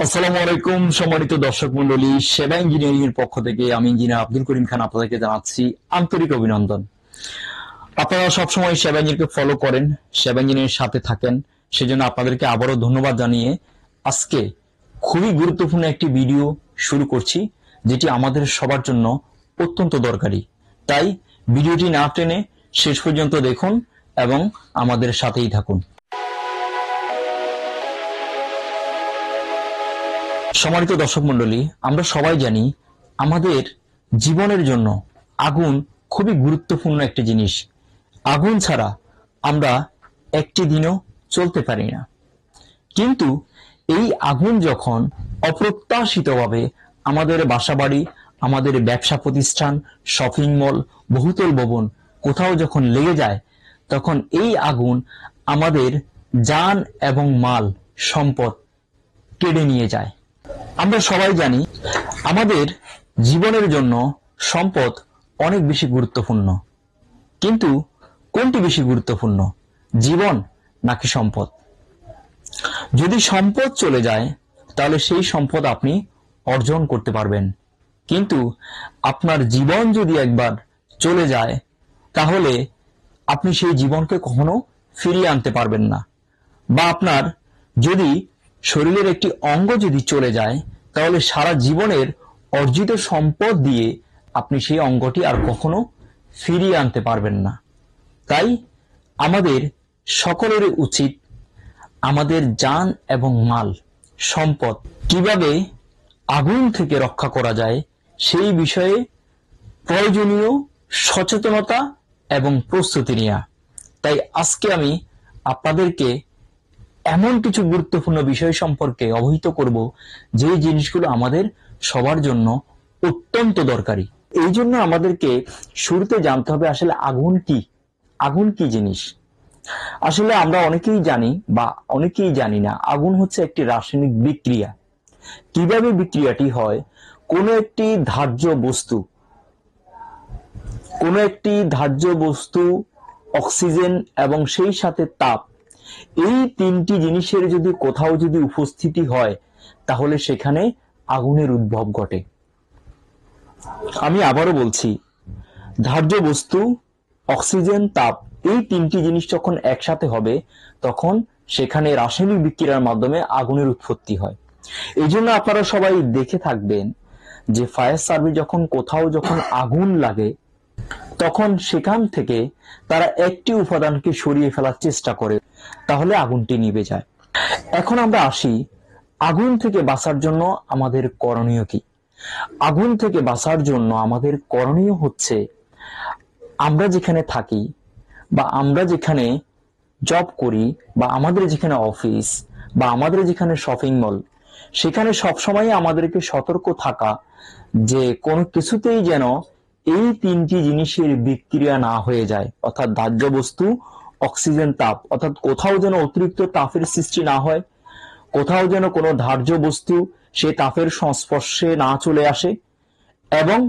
আসসালামু আলাইকুম সম্মানিত দর্শক মন্ডলী, সেবা ইঞ্জিনিয়ারিং এর পক্ষ থেকে আমি ইঞ্জিনিয়ার আব্দুল করিম খান আপনাদেরকে জানাচ্ছি আন্তরিক অভিনন্দন। আপনারা সবসময় সেবা ইঞ্জিনিয়ারকে ফলো করেন, সেবা ইঞ্জিনিয়ারের সাথে থাকেন, সেজন্য আপনাদেরকে আবারও ধন্যবাদ জানিয়ে আজকে খুবই গুরুত্বপূর্ণ একটি ভিডিও শুরু করছি, যেটি আমাদের সবার জন্য অত্যন্ত দরকারি। তাই ভিডিওটি না টেনে শেষ পর্যন্ত দেখুন এবং আমাদের সাথেই থাকুন। সম্মানিত দর্শক মন্ডলী, আমরা সবাই জানি আমাদের জীবনের জন্য আগুন খুবই গুরুত্বপূর্ণ একটি জিনিস। আগুন ছাড়া আমরা একটি দিনও চলতে পারি না। কিন্তু এই আগুন যখন অপ্রত্যাশিতভাবে আমাদের বাসাবাড়ি, আমাদের ব্যবসা প্রতিষ্ঠান, শপিং মল, বহুতল ভবন কোথাও যখন লেগে যায়, তখন এই আগুন আমাদের জান এবং মাল সম্পদ কেড়ে নিয়ে যায়। আমরা সবাই জানি আমাদের জীবনের জন্য সম্পদ অনেক বেশি গুরুত্বপূর্ণ, কিন্তু কোনটি বেশি গুরুত্বপূর্ণ, জীবন নাকি সম্পদ? যদি সম্পদ চলে যায় তাহলে সেই সম্পদ আপনি অর্জন করতে পারবেন, কিন্তু আপনার জীবন যদি একবার চলে যায় তাহলে আপনি সেই জীবনকে কখনো ফিরিয়ে আনতে পারবেন না। বা আপনার যদি শরীরের একটি অঙ্গ যদি চলে যায় তাহলে সারা জীবনের অর্জিত সম্পদ দিয়ে আপনি সেই অঙ্গটি আর কখনো ফিরিয়ে আনতে পারবেন না। তাই আমাদের সকলেরই উচিত আমাদের জান এবং মাল সম্পদ কিভাবে আগুন থেকে রক্ষা করা যায় সেই বিষয়ে প্রয়োজনীয় সচেতনতা এবং প্রস্তুতি নেওয়া। তাই আজকে আমি আপনাদেরকে এমন কিছু গুরুত্বপূর্ণ বিষয় সম্পর্কে অবহিত করব যে জিনিসগুলো আমাদের সবার জন্য অত্যন্ত দরকারি। এই জন্য আমাদেরকে শুরুতে জানতে হবে আসলে আগুন কি, আগুন কি জিনিস। আসলে আমরা অনেকেই জানি বা অনেকেই জানি না আগুন হচ্ছে একটি রাসায়নিক বিক্রিয়া। কিভাবে বিক্রিয়াটি হয়, কোনো একটি ধার্য বস্তু অক্সিজেন এবং সেই সাথে তাপ, এই তিনটি জিনিসের যদি কোথাও যদি উপস্থিতি হয় তাহলে সেখানে আগুনের উদ্ভব ঘটে। আমি আবারও বলছি, ধার্য বস্তু, অক্সিজেন, তাপ, এই তিনটি জিনিস যখন একসাথে হবে তখন সেখানে রাসায়নিক বিক্রিয়ার মাধ্যমে আগুনের উৎপত্তি হয়। এই জন্য আপনারা সবাই দেখে থাকবেন যে ফায়ার সার্ভিস যখন কোথাও যখন আগুন লাগে তখন সেখান থেকে তারা একটি উপাদানকে সরিয়ে ফেলার চেষ্টা করে, তাহলে আগুনটি নিভে যায়। এখন আমরা আসি আগুন থেকে বাঁচার জন্য আমাদের করণীয় কি। আগুন থেকে বাঁচার জন্য আমাদের করণীয় হচ্ছে, আমরা যেখানে থাকি বা আমরা যেখানে জব করি বা আমাদের যেখানে অফিস বা আমাদের যেখানে শপিং মল, সেখানে সবসময় আমাদেরকে সতর্ক থাকা যে কোনো কিছুতেই যেন এই তিনটি জিনিসের বিক্রিয়া না হয়ে যায়, অর্থাৎ ধার্য বস্তু, অক্সিজেন, তাপ, অর্থাৎ কোথাও যেন অতিরিক্ত তাপের সৃষ্টি না হয়, কোথাও যেন কোনো ধার্য বস্তু সে তাপের সংস্পর্শে না চলে আসে, এবং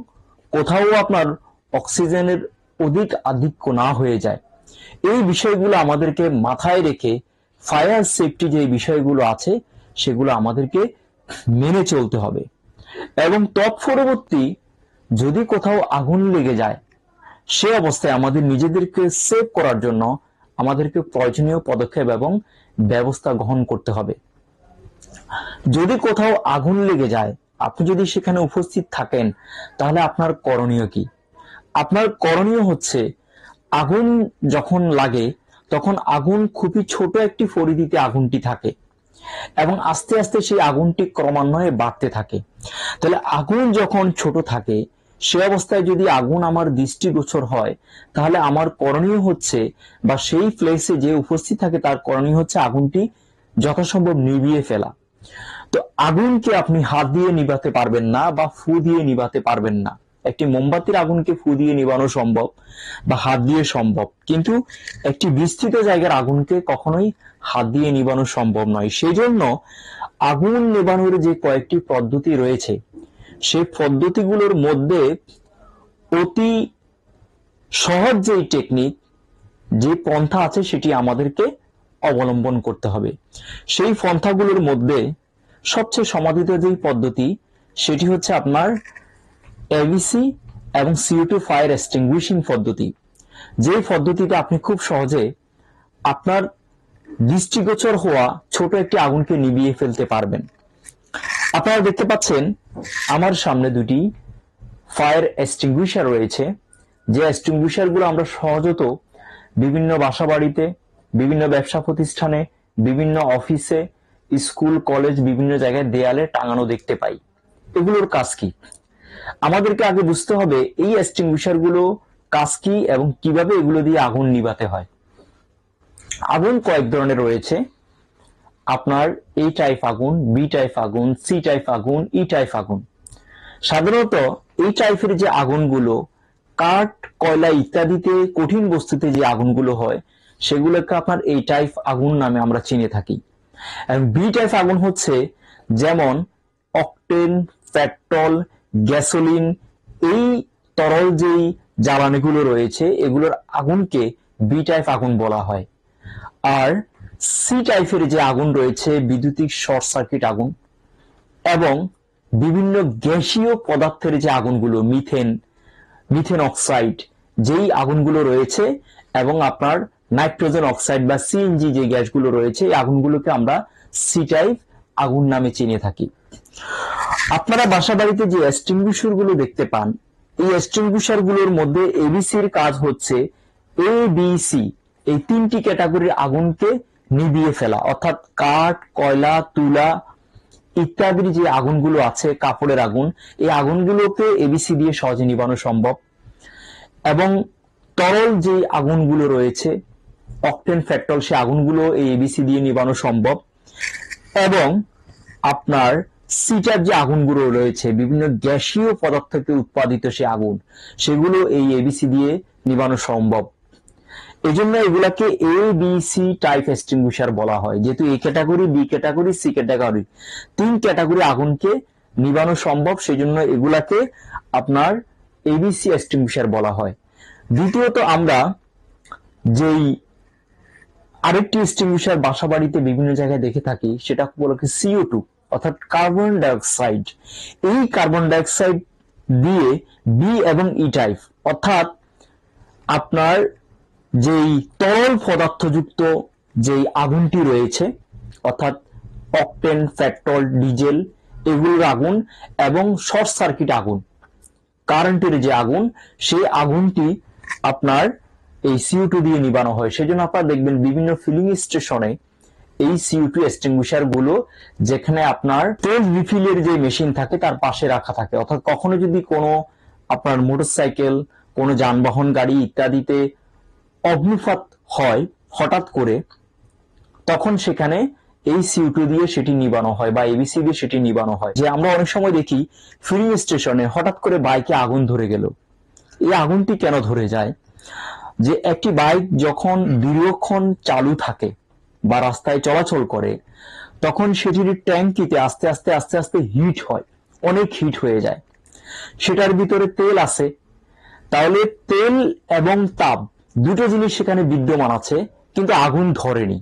কোথাও আপনার অক্সিজেনের অধিক আধিক্য না হয়ে যায়। এই বিষয়গুলো আমাদেরকে মাথায় রেখে ফায়ার সেফটি যে বিষয়গুলো আছে সেগুলো আমাদেরকে মেনে চলতে হবে। এবং তৎপরবর্তী যদি কোথাও আগুন লেগে যায় সে অবস্থায় আমাদের নিজেদেরকে সেভ করার জন্য আমাদেরকে প্রয়োজনীয় পদক্ষেপ এবং ব্যবস্থা গ্রহণ করতে হবে। যদি কোথাও আগুন লেগে যায়, আপনি যদি সেখানে উপস্থিত থাকেন তাহলে আপনার করণীয় কি? আপনার করণীয় হচ্ছে, আগুন যখন লাগে তখন আগুন খুবই ছোট একটি পরিধিতে আগুনটি থাকে এবং আস্তে আস্তে সেই আগুনটি ক্রমান্বয়ে বাড়তে থাকে। তাহলে আগুন যখন ছোট থাকে সে অবস্থায় যদি আগুন আমার দৃষ্টিগোচর হয় তাহলে আমার করণীয় হচ্ছে, বা সেই প্লেসে যে উপস্থিত থাকে তার করণীয় হচ্ছে আগুনটি যথাসম্ভব নিভিয়ে ফেলা। তো আগুনকে আপনি হাত দিয়ে নিভাতে পারবেন না বা ফু দিয়ে নিভাতে পারবেন না। একটি মোমবাতির আগুনকে ফু দিয়ে নিভানো সম্ভব বা হাত দিয়ে সম্ভব, কিন্তু একটি বিস্তৃত জায়গার আগুনকে কখনোই হাত দিয়ে নিভানো সম্ভব নয়। সেই জন্য আগুন নেভানোর যে কয়েকটি পদ্ধতি রয়েছে সেই পদ্ধতিগুলোর মধ্যে অতি সহজ যেই টেকনিক, যে পন্থা আছে সেটি আমাদেরকে অবলম্বন করতে হবে। সেই পন্থাগুলোর মধ্যে সবচেয়ে সমাদৃত যেই পদ্ধতি সেটি হচ্ছে আপনার এবিসি এবং CO2 ফায়ার এক্সটিংগুইশিং পদ্ধতি, যে পদ্ধতিতে আপনি খুব সহজে আপনার দৃষ্টিগোচর হওয়া ছোট একটি আগুনকে নিভিয়ে ফেলতে পারবেন। আপনারা দেখতে পাচ্ছেন আমার সামনে দুটি ফায়ার এক্সটিংগুইশার রয়েছে, যে এক্সটিংগুইশার গুলো আমরা সহজত বিভিন্ন বাসাবাড়িতে, বিভিন্ন ব্যবসা প্রতিষ্ঠানে, বিভিন্ন অফিসে, স্কুল, কলেজ, বিভিন্ন জায়গায় দেয়ালে টাঙানো দেখতে পাই। এগুলোর কাজ কি? আমাদেরকে আগে বুঝতে হবে এই এক্সটিংগুইশার গুলো কাজ কি এবং কিভাবে এগুলো দিয়ে আগুন নিভাতে হয়। আগুন কয়েক ধরনের রয়েছে, আপনার A টাইপ আগুন, B টাইপ আগুন, C টাইপ আগুন, E টাইপ আগুন। সাধারণত এই টাইপের যে আগুনগুলো কাঠ, কয়লা ইত্যাদিতে, কঠিন বস্তুতে যে আগুনগুলো হয় সেগুলোকে আপনার A টাইপ আগুন নামে আমরা চিনে থাকি। এবং B টাইপ আগুন হচ্ছে যেমন অকটেন, পেট্রোল, গ্যাসোলিন, এই তরল যেই জ্বালানিগুলো রয়েছে এগুলোর আগুনকে B টাইপ আগুন বলা হয়। আর C টাইপের যে আগুন রয়েছে বিদ্যুতিক শর্ট সার্কিট আগুন এবং বিভিন্ন গ্যাসীয় পদার্থের যে আগুনগুলো, মিথেন অক্সাইড যেই আগুনগুলো রয়েছে এবং আপনার নাইট্রোজেন অক্সাইড বা CNG যে গ্যাসগুলো রয়েছে এই আগুনগুলোকে আমরা C টাইপ আগুন নামে চিনে থাকি। আপনারা বাসা বাড়িতে যে এক্সটিংগুইশার গুলো দেখতে পান, এই এক্সটিংগুইশার গুলোর মধ্যে এবিসির কাজ হচ্ছে ABC এই তিনটি ক্যাটাগরির আগুনকে নিভিয়ে ফেলা, অর্থাৎ কাঠ, কয়লা, তুলা ইত্যাদির যে আগুনগুলো আছে, কাপড়ের আগুন, এই আগুনগুলোকে এবিসি দিয়ে সহজে নিভানো সম্ভব। এবং তরল যে আগুনগুলো রয়েছে অকটেন, পেট্রোল, সে আগুনগুলো এই এবিসি দিয়ে নিভানো সম্ভব। এবং আপনার সিটার যে আগুনগুলো রয়েছে বিভিন্ন গ্যাসীয় পদার্থ থেকে উৎপাদিত সে আগুন, সেগুলো এই এবিসি দিয়ে নিভানো সম্ভব। এজন্য এগুলাকে ABC টাইপ এক্সটিংগুইশার বলা হয়, যেহেতু A category, B category, C category, তিন ক্যাটাগরি আগুনকে নিভানো সম্ভব, সেজন্য এগুলাকে আপনার ABC এক্সটিংগুইশার বলা হয়। দ্বিতীয়ত আমরা যেই আরেকটি এক্সটিংগুইশার বাসা বাড়িতে বিভিন্ন জায়গায় দেখে থাকি সেটা বলা হয় CO2 অর্থাৎ কার্বন ডাইঅক্সাইড। এই কার্বন ডাইঅক্সাইড দিয়ে B এবং E টাইপ অর্থাৎ আপনার যেই তরল পদার্থযুক্ত যেই আগুনটি রয়েছে অর্থাৎ অকটেন, পেট্রোল, ডিজেল এগুলোর আগুন এবং শর্ট সার্কিট আগুন, কারেন্টের যে আগুন, সেই আগুনটি আপনার এই CO2 দিয়ে নিভানো হয়। সেজন্য আপনারা দেখবেন বিভিন্ন ফিলিং স্টেশনে এই CO2 এক্সটিংগুইশার গুলো যেখানে আপনার তেল রিফিলের যে মেশিন থাকে তার পাশে রাখা থাকে, অর্থাৎ কখনো যদি কোনো আপনার মোটরসাইকেল, কোনো যানবাহন, গাড়ি ইত্যাদিতে অগ্নিপাত হয় হঠাৎ করে, তখন সেখানে এই CO2 দিয়ে সেটি নিবানো হয় বা এবিসি দিয়ে সেটি নিবানো হয়। যে আমরা অনেক সময় দেখি ফিলিং স্টেশনে হঠাৎ করে বাইকে আগুন ধরে গেল। এই আগুনটি কেন ধরে যায়? যে একটি বাইক যখন দীর্ঘক্ষণ চালু থাকে বা রাস্তায় চলাচল করে তখন সেটির ট্যাঙ্কিতে আস্তে আস্তে আস্তে আস্তে হিট হয়, অনেক হিট হয়ে যায়। সেটার ভিতরে তেল আছে, তাহলে তেল এবং তাপ দুটো জিনিস সেখানে বিদ্যমান আছে কিন্তু আগুন ধরেনি।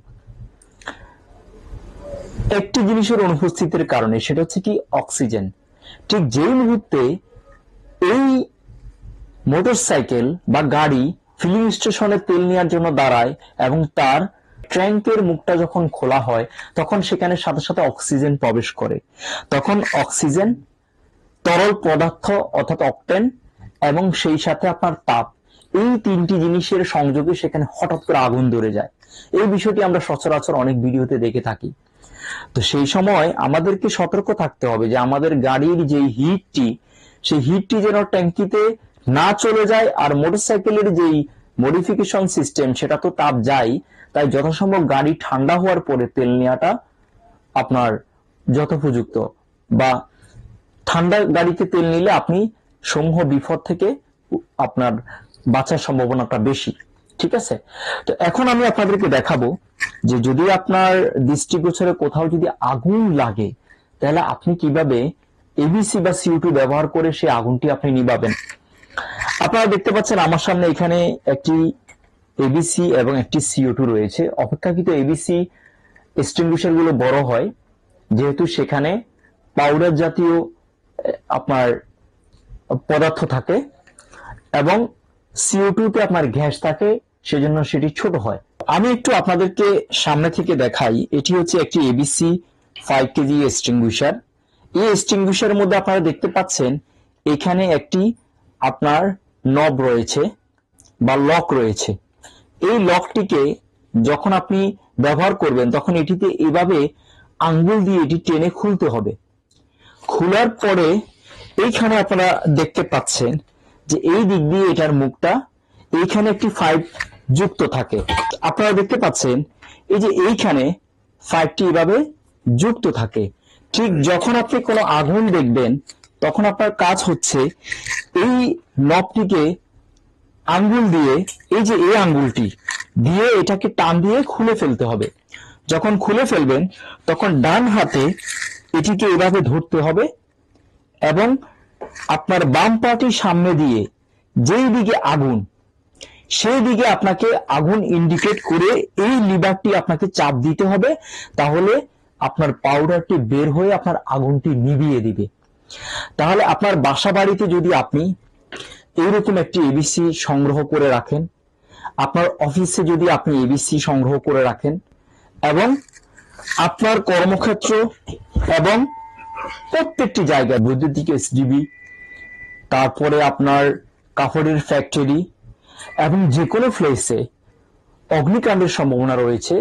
একটি জিনিসের অনুপস্থিতির কারণে, সেটা হচ্ছে কি অক্সিজেন। ঠিক যেই মুহূর্তে এই মোটরসাইকেল বা গাড়ি ফিলিং স্টেশনে তেল নেওয়ার জন্য দাঁড়ায় এবং তার ট্যাঙ্কের মুখটা যখন খোলা হয় তখন সেখানে সাথে সাথে অক্সিজেন প্রবেশ করে। তখন অক্সিজেন, তরল পদার্থ অর্থাৎ অকটেন এবং সেই সাথে আপনার তাপ, এই তিনটি জিনিসের সংযোগে সেখানে হঠাৎ করে আগুন ধরে যায়। এই বিষয়টি আমরা সচরাচর অনেক ভিডিওতে দেখে থাকি। তো সেই সময় আমাদেরকে সতর্ক থাকতে হবে যে আমাদের গাড়ির যে হিটটি, সেই হিটটি যেন ট্যাঙ্কিতে না চলে যায়। আর মোটরসাইকেলের যেই মডিফিকেশন সিস্টেম সেটা তো তাপ যায়, তাই যথাসম্ভব গাড়ি ঠান্ডা হওয়ার পরে তেল নেওয়াটা আপনার যথোপযুক্ত। বা ঠান্ডা গাড়িতে তেল নিলে আপনি সমূহ বিপদ থেকে আপনার বাঁচার সম্ভাবনাটা বেশি। ঠিক আছে, তো এখন আমি আপনাদেরকে দেখাবো যে যদি আপনার দৃষ্টিগোচরে কোথাও যদি আগুন লাগে তাহলে আপনি কিভাবে এবিসি বা CO2 ব্যবহার করে সেই আগুনটি আপনি নিভাবেন। আপনারা দেখতে পাচ্ছেন আমার সামনে এখানে একটি এবিসি এবং একটি CO2 রয়েছে। অপেক্ষাকৃত এবিসি এক্সটিংগুইশার গুলো বড় হয় যেহেতু সেখানে পাউডার জাতীয় আপনার পদার্থ থাকে এবং CO2 তে আপনার গ্যাস থাকে, সেজন্য সেটি ছোট হয়। আমি একটু আপনাদেরকে সামনে থেকে দেখাই। এটি হচ্ছে একটি ABC 5 কেজি এক্সটিংগুইশার। এই এক্সটিংগুইশারের মধ্যে আপনারা দেখতে পাচ্ছেন এখানে একটি আপনার নব রয়েছে বা লক রয়েছে। এই লকটিকে যখন আপনি ব্যবহার করবেন তখন এটিতে এভাবে আঙ্গুল দিয়ে এটি টেনে খুলতে হবে। খোলার পরে এইখানে আপনারা দেখতে পাচ্ছেন যে এই দিক দিয়ে এটার মুখটা, এইখানে একটি পাইপ যুক্ত থাকে। আপনারা দেখতে পাচ্ছেন এই যে এইখানে পাইপটি এভাবে যুক্ত থাকে। ঠিক যখন আপনি কোনো আগুন দেখবেন তখন আপনার কাজ হচ্ছে এই নবটিকে আঙ্গুল দিয়ে, এই যে এই আঙ্গুলটি দিয়ে এটাকে টান দিয়ে খুলে ফেলতে হবে। যখন খুলে ফেলবেন তখন ডান হাতে এটিকে এভাবে ধরতে হবে এবং আপনার বাম পাটির সামনে দিয়ে যেই দিকে আগুন, সেই দিকে আপনাকে আগুন ইন্ডিকেট করে এই লিভারটি আপনাকে চাপ দিতে হবে। তাহলে আপনার পাউডারটি বের হয়ে আপনার আগুনটি নিভিয়ে দিবে। তাহলে আপনার বাসা বাড়িতে যদি আপনি এইরকম একটি ABC সংগ্রহ করে রাখেন, আপনার অফিসে যদি আপনি ABC সংগ্রহ করে রাখেন এবং আপনার কর্মক্ষেত্র এবং প্রত্যেকটি জায়গায় বৈদ্যুতিক SDB, তারপরে আপনার কাপড়ের ফ্যাক্টরি এবং যে কোনো প্লেসে অগ্নিকাণ্ডের সম্ভাবনা রয়েছে,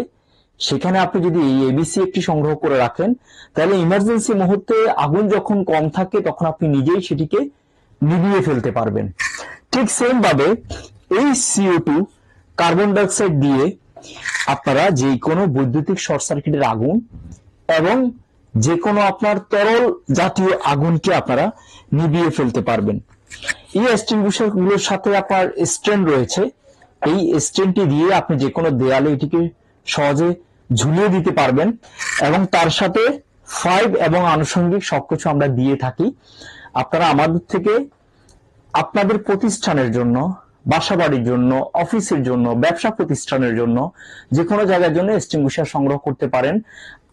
সেখানে আপনি যদি এই ABC একটি সংগ্রহ করে রাখেন তাহলে ইমার্জেন্সি মুহূর্তে আগুন যখন কম থাকে তখন আপনি নিজেই সেটিকে নিভিয়ে ফেলতে পারবেন। ঠিক সেম ভাবে এই CO2 কার্বন ডাইঅক্সাইড দিয়ে আপনারা যে কোনো বৈদ্যুতিক শর্ট সার্কিটের আগুন এবং যে কোনো আপনার তরল জাতীয় আগুনকে আপনারা নিভিয়ে ফেলতে পারবেন। এই এক্সটিংগুইশার গুলোর সাথে আপনার স্ট্যান্ড রয়েছে। এই স্ট্যান্ডটি দিয়ে আপনি যে কোনো দেয়ালে এটিকে সহজে ঝুলিয়ে দিতে পারবেন এবং তার সাথে ফাইভ এবং আনুষঙ্গিক সবকিছু আমরা দিয়ে থাকি। আপনারা আমাদের থেকে আপনাদের প্রতিষ্ঠানের জন্য, বাসাবাড়ির জন্য, অফিসের জন্য, ব্যবসা প্রতিষ্ঠানের জন্য, যে কোনো জায়গার জন্য এক্সটিংগুইশার সংগ্রহ করতে পারেন।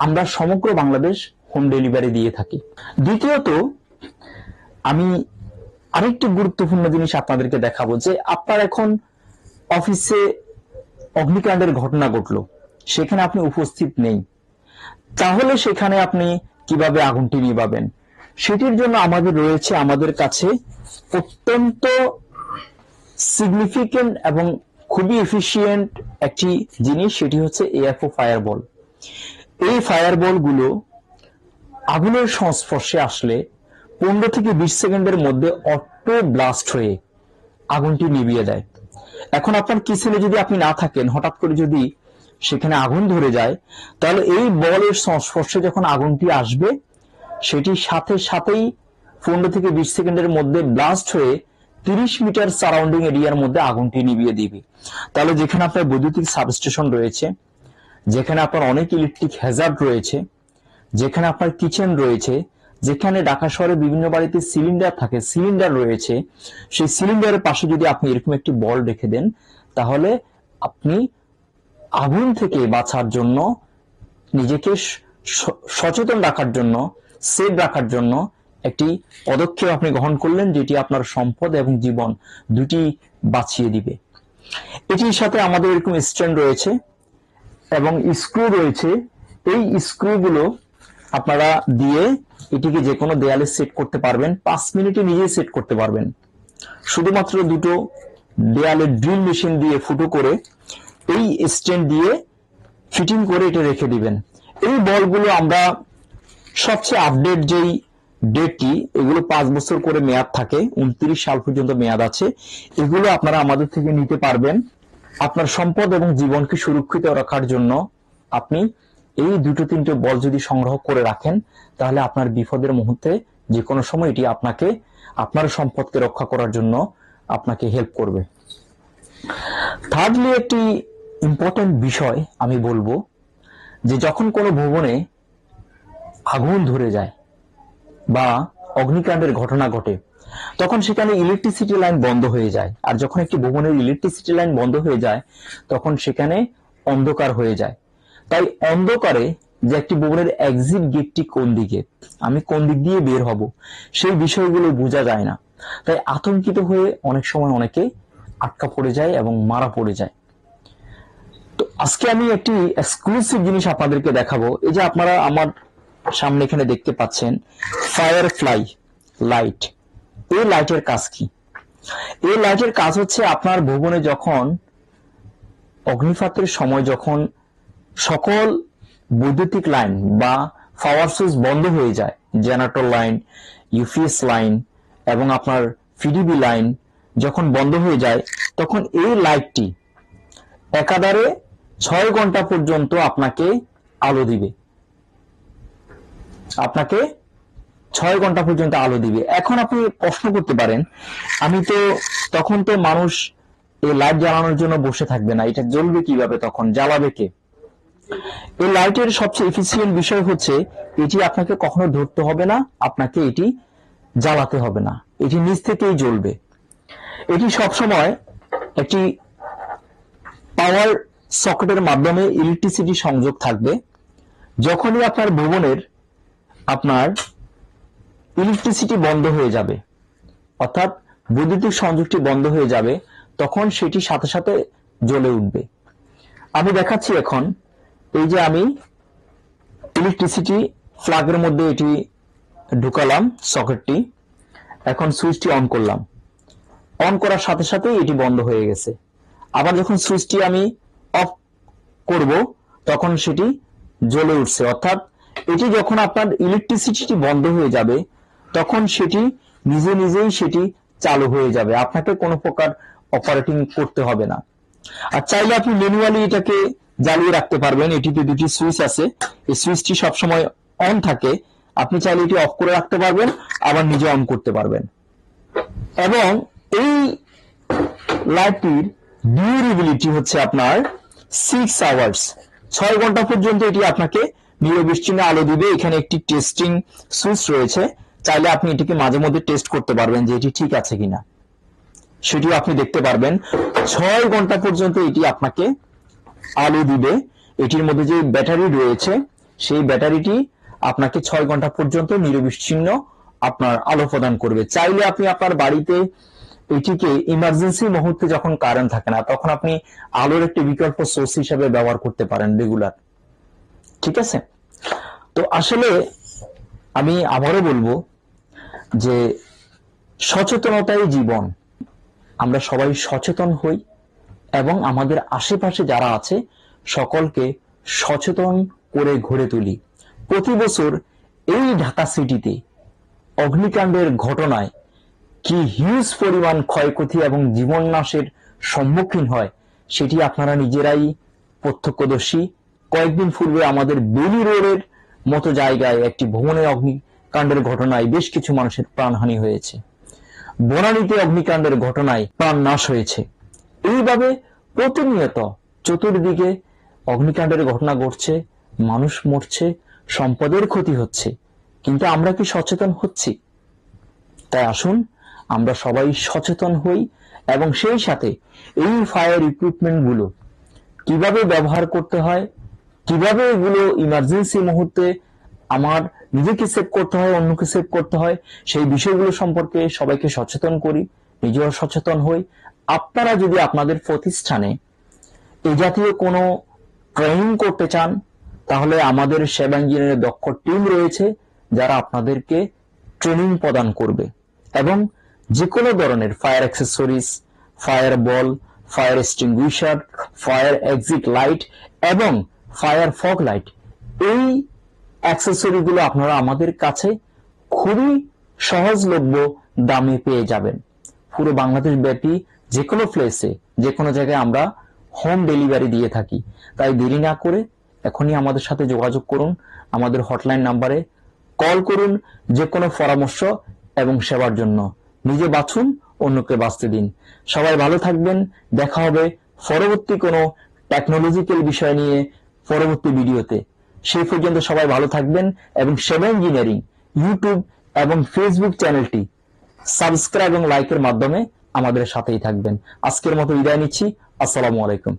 আমরা সমগ্র বাংলাদেশ হোম ডেলিভারি দিয়ে থাকি। দ্বিতীয়ত আমি আরেকটি গুরুত্বপূর্ণ জিনিস আপনাদেরকে দেখাবো যে আপনার এখন অফিসে অগ্নিকাণ্ডের ঘটনা ঘটলো, সেখানে আপনি উপস্থিত নেই, তাহলে সেখানে আপনি কিভাবে আগুনটি নিভাবেন? সেটির জন্য আমাদের কাছে অত্যন্ত সিগনিফিকেন্ট এবং খুবই এফিশিয়েন্ট একটি জিনিস, সেটি হচ্ছে AFO ফায়ারবল। এই ফায়ারবল গুলো আগুনের সংস্পর্শে আসলে 15 থেকে 20 সেকেন্ডের মধ্যে অটো ব্লাস্ট হয়ে আগুনটি নিভিয়ে দেয়। এখন আপনার কিচেনে যদি আপনি না থাকেন, হঠাৎ করে যদি সেখানে আগুন ধরে যায়, তাহলে এই বলের সংস্পর্শে যখন আগুনটি আসবে সেটির সাথে সাথেই 15 থেকে 20 সেকেন্ডের মধ্যে ব্লাস্ট হয়ে 30 মিটার সারাউন্ডিং এরিয়ার মধ্যে আগুনটি নিভিয়ে দিবে। তাহলে যেখানে আপনার বৈদ্যুতিক সাবস্টেশন রয়েছে, যেখানে আপনার অনেক ইলেকট্রিক হ্যাজার্ড রয়েছে, যেখানে আপনার কিচেন রয়েছে, যেখানে ঢাকা শহরে বিভিন্ন বাড়িতে সিলিন্ডার থাকে, সিলিন্ডার রয়েছে, সেই সিলিন্ডারের পাশে যদি আপনি এরকম একটি বল রেখে দেন, তাহলে আপনি আগুন থেকে বাঁচার জন্য, নিজেকে সচেতন রাখার জন্য, সেভ রাখার জন্য একটি পদক্ষেপ আপনি গ্রহণ করলেন, যেটি আপনার সম্পদ এবং জীবন দুটি বাঁচিয়ে দিবে। এটির সাথে আমাদের এরকম স্ট্যান্ড রয়েছে এবং স্ক্রু রয়েছে। এই স্ক্রুগুলো আপনারা দিয়ে এটিকে যে কোনো দেয়ালে সেট করতে পারবেন। 5 মিনিটে নিজেই সেট করতে পারবেন। শুধুমাত্র দুটো দেয়ালে ড্রিল মেশিন দিয়ে ফুটো করে এই স্ট্যান্ড দিয়ে ফিটিং করে এটা রেখে দিবেন। এই বলগুলো আমরা সবচেয়ে আপডেট যেই ডেটটি, এগুলো 5 বছর করে মেয়াদ থাকে, 29 সাল পর্যন্ত মেয়াদ আছে। এগুলো আপনারা আমাদের থেকে নিতে পারবেন। আপনার সম্পদ এবং জীবনকে সুরক্ষিত রাখার জন্য আপনি এই 2-3টে বল যদি সংগ্রহ করে রাখেন, তাহলে আপনার বিপদের মুহূর্তে যে কোনো সময় এটি আপনাকে, আপনার সম্পদকে রক্ষা করার জন্য আপনাকে হেল্প করবে। থার্ডলি একটি ইম্পর্টেন্ট বিষয় আমি বলবো যে যখন কোনো ভবনে আগুন ধরে যায় বা অগ্নিকাণ্ডের ঘটনা ঘটে, তখন সেখানে ইলেকট্রিসিটি লাইন বন্ধ হয়ে যায়। আর যখন একটি ভবনের ইলেকট্রিসিটি লাইন বন্ধ হয়ে যায় তখন সেখানে অন্ধকার হয়ে যায়। তাই অন্ধকারে যে একটি ভবনের এক্সিট গেটটি কোন দিকে, আমি কোন দিক দিয়ে বের হব, সেই বিষয়গুলো বোঝা যায় না। তাই আতঙ্কিত হয়ে অনেক সময় অনেকে আটকা পড়ে যায় এবং মারা পড়ে যায়। তো আজকে আমি একটি এক্সক্লুসিভ জিনিস আপনাদেরকে দেখাবো। এই যে আপনারা আমার সামনে এখানে দেখতে পাচ্ছেন ফায়ারফ্লাই লাইট। এই লাইটের কাজ কি? এই লাইটের কাজ হচ্ছে আপনার ভবনে যখন অগ্নিপাতের সময় যখন সকল বৈদ্যুতিক লাইন বা পাওয়ার সোর্স বন্ধ হয়ে যায়, জেনারেটর লাইন, ইউপিএস লাইন এবং আপনার পিডিবি লাইন যখন বন্ধ হয়ে যায়, তখন এই লাইটটি একাধারে 6 ঘন্টা পর্যন্ত আপনাকে আলো দিবে। আপনাকে 6 ঘন্টা পর্যন্ত আলো দিবে। এখন আপনি প্রশ্ন করতে পারেন, আমি তো তখন তো মানুষ এই লাইট জ্বালানোর জন্য বসে থাকবে না, এটা জ্বলবে কিভাবে, তখন জ্বালাবে কে? এই লাইটের সবচেয়ে এফিসিয়েন্ট বিষয় হচ্ছে এটি আপনাকে কখনো ধরতে হবে না, আপনাকে এটি জ্বালাতে হবে না, এটি নিজ থেকেই জ্বলবে। এটি সবসময় একটি পাওয়ার সকেটের মাধ্যমে ইলেকট্রিসিটি সংযোগ থাকবে। যখনই আপনার ভবনের আপনার ইলেকট্রিসিটি বন্ধ হয়ে যাবে, অর্থাৎ বৈদ্যুতিক সংযোগটি বন্ধ হয়ে যাবে, তখন সেটি সাথে সাথে জ্বলে উঠবে। আমি দেখাচ্ছি এখন। এই যে আমি ইলেকট্রিসিটি প্লাগের মধ্যে এটি ঢুকালাম সকেটটি, এখন সুইচটি অন করলাম। অন করার সাথে সাথে এটি বন্ধ হয়ে গেছে। আবার যখন সুইচটি আমি অফ করব তখন সেটি জ্বলে উঠছে। অর্থাৎ এটি যখন আপনার ইলেকট্রিসিটি বন্ধ হয়ে যাবে তখন সেটি নিজে নিজেই সেটি চালু হয়ে যাবে, আপনাকে কোনো প্রকার অপারেটিং করতে হবে না। আর চাইলে আপনি ম্যানুয়ালি এটাকে জ্বালিয়ে রাখতে পারবেন। এটিতে দুটি সুইচ আছে, এই সুইচটি সবসময় অন থাকে, আপনি চাইলে এটি অফ করে রাখতে পারবেন, আবার নিজে অন করতে পারবেন। এবং এই লাইটটির ডিউরেবিলিটি হচ্ছে আপনার 6 আওয়ার্স, 6 ঘন্টা পর্যন্ত এটি আপনাকে নিরবিচ্ছিন্ন আলো দিবে। এখানে একটি টেস্টিং সুইচ রয়েছে, চাইলে আপনি এটিকে মাঝে মধ্যে টেস্ট করতে পারবেন যে এটি ঠিক আছে কিনা, সেটিও আপনি দেখতে পারবেন। 6 ঘন্টা পর্যন্ত এটি আপনাকে আলো দিবে। এটির মধ্যে যে ব্যাটারি রয়েছে সেই ব্যাটারিটি আপনাকে 6 ঘন্টা পর্যন্ত নিরবিচ্ছিন্ন আপনার আলো প্রদান করবে। চাইলে আপনি আপনার বাড়িতে এটিকে ইমার্জেন্সি মুহূর্তে যখন কারেন্ট থাকে না তখন আপনি আলোর একটি বিকল্প সোর্স হিসেবে ব্যবহার করতে পারেন রেগুলার। ঠিক আছে? তো আসলে আমি আবারও বলবো যে সচেতনতাই জীবন। আমরা সবাই সচেতন হই এবং আমাদের আশেপাশে যারা আছে সকলকে সচেতন করে গড়ে তুলি। প্রতি বছর এই ঢাকা সিটিতে অগ্নিকাণ্ডের ঘটনায় কি হিউজ পরিমাণ ক্ষয়ক্ষতি এবং জীবননাশের সম্মুখীন হয় সেটি আপনারা নিজেরাই প্রত্যক্ষদর্শী। কয়েকদিন পূর্বে আমাদের বেলি রোডের মতো জায়গায় একটি ভবনের অগ্নিকাণ্ডের ঘটনায় বেশ কিছু মানুষের প্রাণহানি হয়েছে। বনানীতে অগ্নিকাণ্ডের ঘটনায় প্রাণ নাশ হয়েছে। এইভাবে প্রতিনিয়ত চতুর্দিকে অগ্নিকাণ্ডের ঘটনা ঘটছে, মানুষ মরছে, সম্পদের ক্ষতি হচ্ছে, কিন্তু আমরা কি সচেতন হচ্ছি? তাই আসুন আমরা সবাই সচেতন হই এবং সেই সাথে এই ফায়ার ইকুইপমেন্ট গুলো কিভাবে ব্যবহার করতে হয়, কিভাবে এগুলো ইমার্জেন্সি মুহূর্তে আমার নিজেকে সেভ করতে হয়, অন্যকে সেভ করতে হয়, সেই বিষয়গুলো সম্পর্কে সবাইকে সচেতন করি, নিজেও সচেতন হই। আপনারা যদি আপনাদের প্রতিষ্ঠানে এই জাতীয় কোনো ট্রেনিং করতে চান তাহলে আমাদের সেবা ইঞ্জিনিয়ারের দক্ষ টিম রয়েছে যারা আপনাদেরকে ট্রেনিং প্রদান করবে এবং যে কোনো ধরনের fire accessories, fire ball, fire extinguisher, fire exit light এবং ফায়ার ফগ লাইট, এই অ্যাক্সেসরি গুলো আপনারা আমাদের কাছে খুবই সহজলভ্য দামে পেয়ে যাবেন। পুরো বাংলাদেশ ব্যাপী যে কোনো প্লেসে, যে কোনো জায়গায় আমরা হোম ডেলিভারি দিয়ে থাকি। তাই দেরি না করে এখনই আমাদের সাথে যোগাযোগ করুন, আমাদের হটলাইন নাম্বারে কল করুন যে কোনো পরামর্শ এবং সেবার জন্য। নিজে বাঁচুন, অন্যকে বাঁচতে দিন। সবাই ভালো থাকবেন। দেখা হবে পরবর্তী কোনো টেকনোলজিক্যাল বিষয় নিয়ে পরবর্তী ভিডিওতে। সেই পর্যন্ত সবাই ভালো থাকবেন এবং সেবা ইঞ্জিনিয়ারিং ইউটিউব এবং ফেসবুক চ্যানেলটি সাবস্ক্রাইব এবং লাইকের মাধ্যমে আমাদের সাথেই থাকবেন। আজকের মতো বিদায় নিচ্ছি। আসসালামু আলাইকুম।